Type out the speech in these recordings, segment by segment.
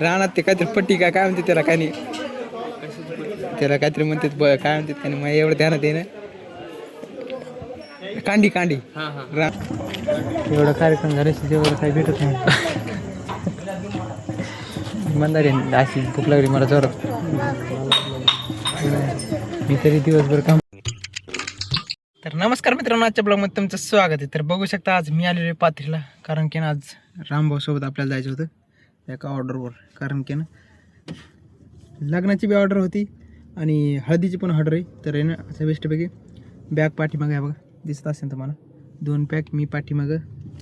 रानात ते काहीतरी पट्टी काय म्हणते त्याला काय नाही, त्याला काहीतरी म्हणतात काय म्हणतात का नाही, मला एवढं ध्यानात आहे ना. कांडी कांडी एवढा कार्यक्रम झाल्याशी जेवढं काही भेटत नाही. मंदारी अशी भूक लागली मला जोरात. मी तरी दिवसभर काम. तर नमस्कार मित्रांनो, आजच्या ब्लॉगमध्ये तुमचं स्वागत आहे. तर बघू शकता आज मी आलेलो आहे पाथरीला, कारण की ना आज रामभाऊ सोबत आपल्याला जायचं होतं एका ऑर्डरवर. कारण की ना लग्नाची बी ऑर्डर होती आणि हळदीची पण ऑर्डर आहे. तर आहे ना असं बेस्टपैकी बॅग पाठीमागं आहे बघा, दिसत असेल तुम्हाला 2 पॅक. मी पाठीमागं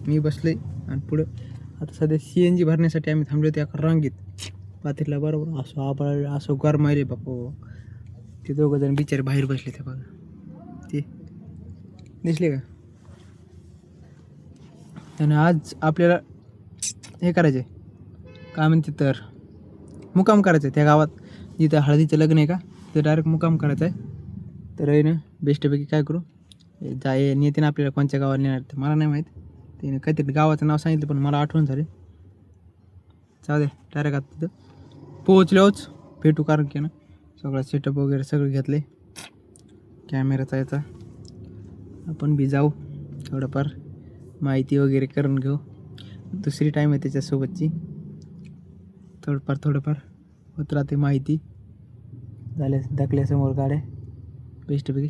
मी बसले आणि पुढं आता सध्या CNG भरण्यासाठी आम्ही थांबलो होतो एका रांगेत पाथरीला. बरोबर असं आबाळ असं गरमायले बापू. ते दोघं जण बिचारे बाहेर बसले ते बघा, ते दिसले का. आणि आज आपल्याला हे करायचं आहे काय म्हणते तर मुक्काम करायचं आहे त्या गावात जिथं हळदीचं लग्न आहे का, ते डायरेक्ट मुक्काम करायचं आहे. तर आहे ना बेस्टपैकी काय करू नेते ना आपल्याला कोणत्या गावाला नेणार ते मला नाही माहीत. त्याने काहीतरी गावाचं नाव सांगितलं पण मला आठवण झाले. जाऊ दे डायरेक्ट आता तिथं पोहोचलोच भेटू. कारण की ना सगळं सेटअप वगैरे सगळं घेतले, कॅमेराचा याचा. आपण बी जाऊ थोडंफार माहिती वगैरे करून घेऊ. दुसरी टाईम आहे त्याच्यासोबतची. थोडंफार होत राहते माहिती. झाल्या दाखल्यासमोर गाड्या बेस्टपैकी.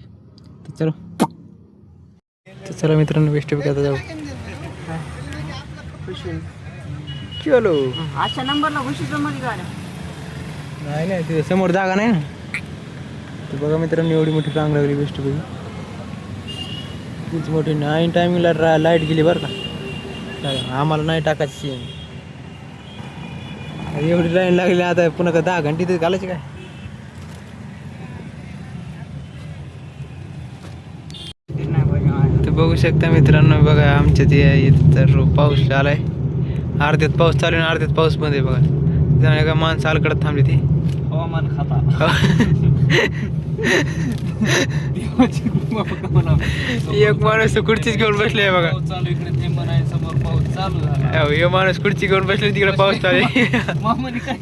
तर चला मित्रांनो बेस्टपैकी आता जाऊ. चलो अशा नंबरला घुशीचं मध्ये गाड्या नाही तिथे समोर जागा नाही ना. तर बघा मित्रांनो एवढी मोठी रांग लागली बेस्टपैकी. तीच मोठी नाही. टायमिंगला लाईट गेली बरं का. आम्हाला नाही टाकायची. एवढी लाईन लागली आता पुन्हा का 10 घंटे तिथे घालायची काय. तर बघू शकता मित्रांनो बघा आमच्या ते इथं तर पाऊस आलाय. अर्ध्यात पाऊस चालू आहे, अर्ध्यात पाऊस बंद आहे बघा. त्यामुळे का माणसं अलीकडे थांबली ती हवामान खाता. एक माणूस खुर्चीच घेऊन बसले बघा. चालू इकडे थेंब नाही, समोर पाऊस चालू झाला. हे माणूस खुर्ची घेऊन बसले तिकडे पाऊस चालू आहे. मामाने काय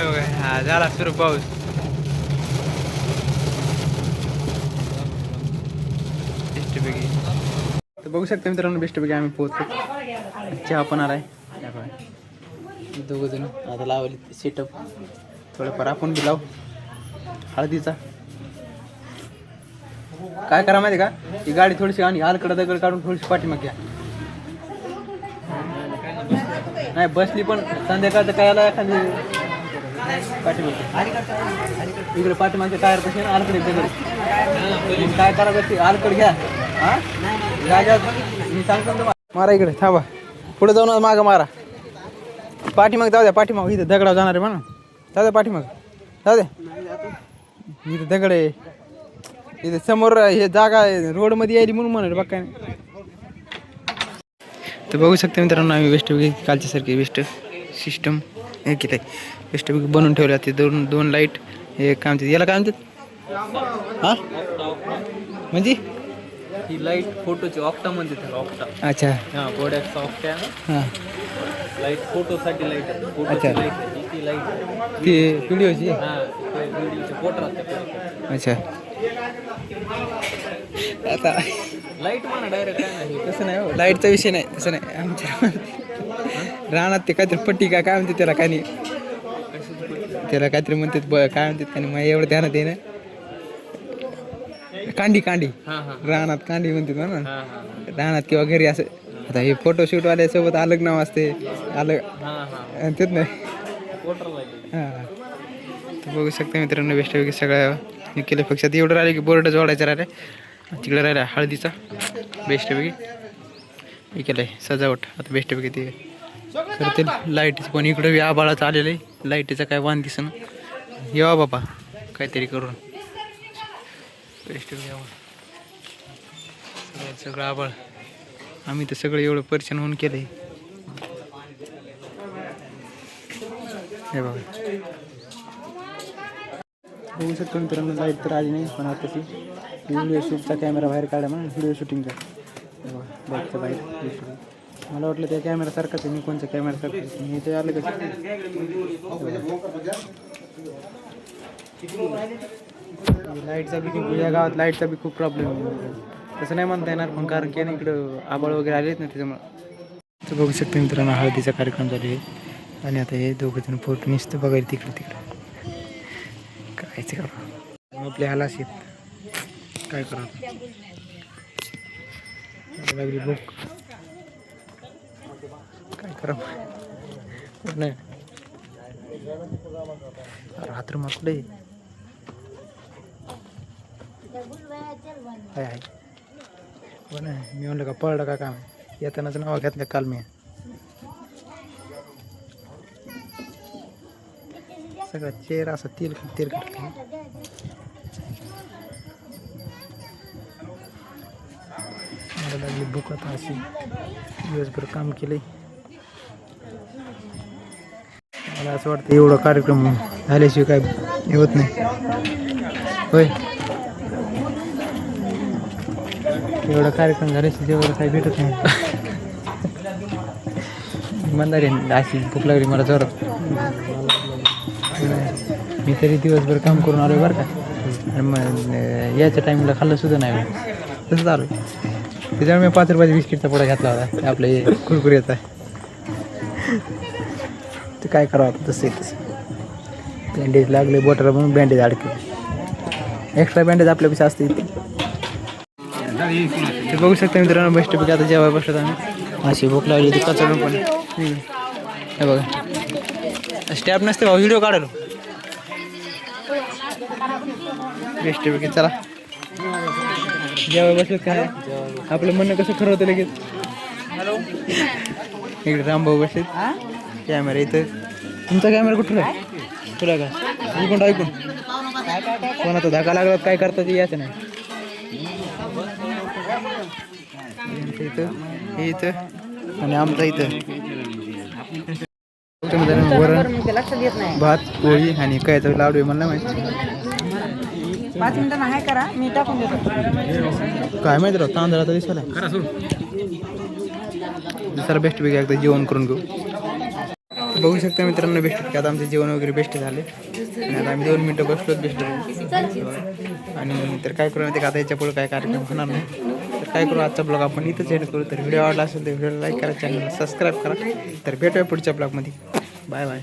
बघा हा झाला सुरू पाऊस. बेस्टपैकी तर बघू शकता मित्रांनो बेस्टपैकी आम्ही पोहोचलो. चहा पण आलाय. दोघं जण आता लावली सेटअप. थोडंफार आपण बी लावू हळदीचा. काय करा माहिती का, ही गाडी थोडीशी आणि हालकडं दगड काढून थोडीशी पाठीमाग घ्या. नाही बसली पण संध्याकाळचं काय आला एखादी पाठीमाग इकडे पाठीमागच्या टायर पाशी आलकडे दगड. काय करायचं ते आलकड घ्या. हा जाग्यावर मी सांगतो तुम्हाला. मारा इकडे थांबा, पुढे जाऊन मागं मारा. पाठीमाग जाऊ द्या, पाठीमाग इथं दगडावर जाणार आहे म्हणा. जाऊ द्या पाठीमाग, जाऊ द्या. इथं दगड आहे, इथे समोर हे जागा आहे रोडमध्ये यायली म्हणून म्हणत बघ काय. तर बघू शकता मित्रांनो आम्ही बेस्टपैकी कालच्यासारखी बेस्ट सिस्टम हे केलं आहे. बेस्टपैकी बनवून ठेवलं ते दोन लाईट. हे काय म्हणतात याला, काय म्हणतात हां म्हणजे ही लाईट फोटोची ऑक्टा म्हणते त्याला, ऑक्टा. अच्छा हां बोडॅक्सचा ऑक्टा आहे ना. हां लाईट फोटोसाठी लाईट आहे. अच्छा. फोटोची लाईट आहे ती लाईट. ती व्हिडिओची. हां व्हिडिओचे फोटो राहते. अच्छा आता लाईट म्हणा डायरेक्ट काय नाही. तसं नाही हो, लाईटचा विषय नाही तसं नाही. आमच्या रानात ते काहीतरी पट्टी काय म्हणते त्याला काय नाही, त्याला काहीतरी म्हणतात काय म्हणतात का नाही, मला एवढं ध्यानात आहे ना. कांडी हां हां रानात कांडी म्हणतात ना. हां हां रानात किंवा घरी असं. आता हे फोटोशूटवाल्यासोबत अलग नाव असते अलग हां हां तेच नाही. Photo light. हां तर बघू शकता मित्रांनो बेस्टपैकी सगळं हे केलं. फक्त एवढं राहिले की बोर्ड जोडायचं राहिलं. तिकडे राहिला हळदीचा बेस्टपैकी हे केलं आहे सजावट. आता बेस्टपैकी ते करतील लाईटीचं. पण इकडं बी आबाळाचं आलेलं आहे, लाईटीचा काय वाण दिसं ना. येवा बाबा काहीतरी करून बेस्टपैकी सगळं आबाळ. आम्ही तर सगळं एवढं परेशान होऊन केलं आहे. हे बघा बघू शकतो मित्रांनो लाईट तर आली नाही. पण आता ती व्हिडिओ शूटचा कॅमेरा बाहेर काढा म्हणून व्हिडिओ शूटिंगचा बघा बॅगच्या बाहेर. मला वाटलं त्या कॅमेरासारखाच आहे, निकॉनच्या कॅमेरासारखं. मी इथे आलं कसं लाईटचा बी खूप, या गावात लाईटचा बी खूप प्रॉब्लेम आहे. तसं नाही म्हणता येणार पण, कारण की इकडं आबाळ वगैरे आलेच नाही त्याच्यामुळं. तर बघू शकतो मित्रांनो, हळदीचा कार्यक्रम चालू आहे आणि आता हे दोघं जण फोटो निसतं बघायला तिकडे कायच करा आपले हालास आहेत, काय करा लागली भूक, काय करा नाही रात्र मग कुठे आहे पण मी म्हणलं का पळलं का काम येतानाच नाव घेतलं काल मी. सगळा चेहरा असं तेल मला लागली भूक आता अशी, दिवसभर काम केलंय. मला असं वाटतं एवढा कार्यक्रम झाल्याशिवाय काय होत नाही होय. एवढा कार्यक्रम झाल्याशिवाय जेवढं काही भेटत नाही. म्हणणार आहे अशी भूक लागली मला जोरात. मी तरी दिवसभर काम करून आलो बरं का, आणि मग याच्या टाईमला खाल्लं सुद्धा नाही तसंच आलो. त्याच्यामुळे मी 5 रुपयाच्या बिस्किटचा पुडा घेतला होता, आपलं हे कुरकुरीचा. ते काय करावं आता, तसं आहे तसं. बँडेज लागले बोटाला म्हणून बँडेज अडकले. एक्स्ट्रा बँडेज आपल्यापेक्षा असते इथे. ते बघू शकता मित्रांनो, बेस्ट पैकी आता जेवायला बसलो आम्ही. अशी भूक लागली ती कचरा पण हे बघा, स्टॅप नसते भाऊ व्हिडिओ काढायला. बेस्ट पैकी चला जेवायला बसलो. काय आपलं म्हणणं कसं खरं होतं लगेच. इकडे रामभाऊ बसलेत, कॅमेरा इथं. तुमचा कॅमेरा कुठं आहे तुला का ऐकून ऐकून कोणाचा धक्का लागला काय करता ते याचं नाही. इथं हे इथं आणि आमचा इथं वरण भात पोळी आणि काय तर लाडू आहे मला माहिती. 5 मिनिटांना हाय करा, मी टाकून देतो. काय माहिती राव, तांदळाचा दिसायला दुसरा बेस्ट पैकी एकदा जेवण करून घेऊ. बघू शकता मित्रांनो, बेस्ट पैकी आता आमचं जेवण वगैरे बेस्ट झाले आणि आता आम्ही 2 मिनटं बसलोच बेस्ट. आणि तर काय करू माहिती का, आता याच्या पुढे काय कार्यक्रम होणार नाही. तर काय करू, आजचा ब्लॉग आपण इथंच एंड करू. तर व्हिडिओ आवडला असेल तर व्हिडिओला लाईक करा, चॅनलला सबस्क्राईब करा. तर भेटूया पुढच्या ब्लॉगमध्ये. Bye bye.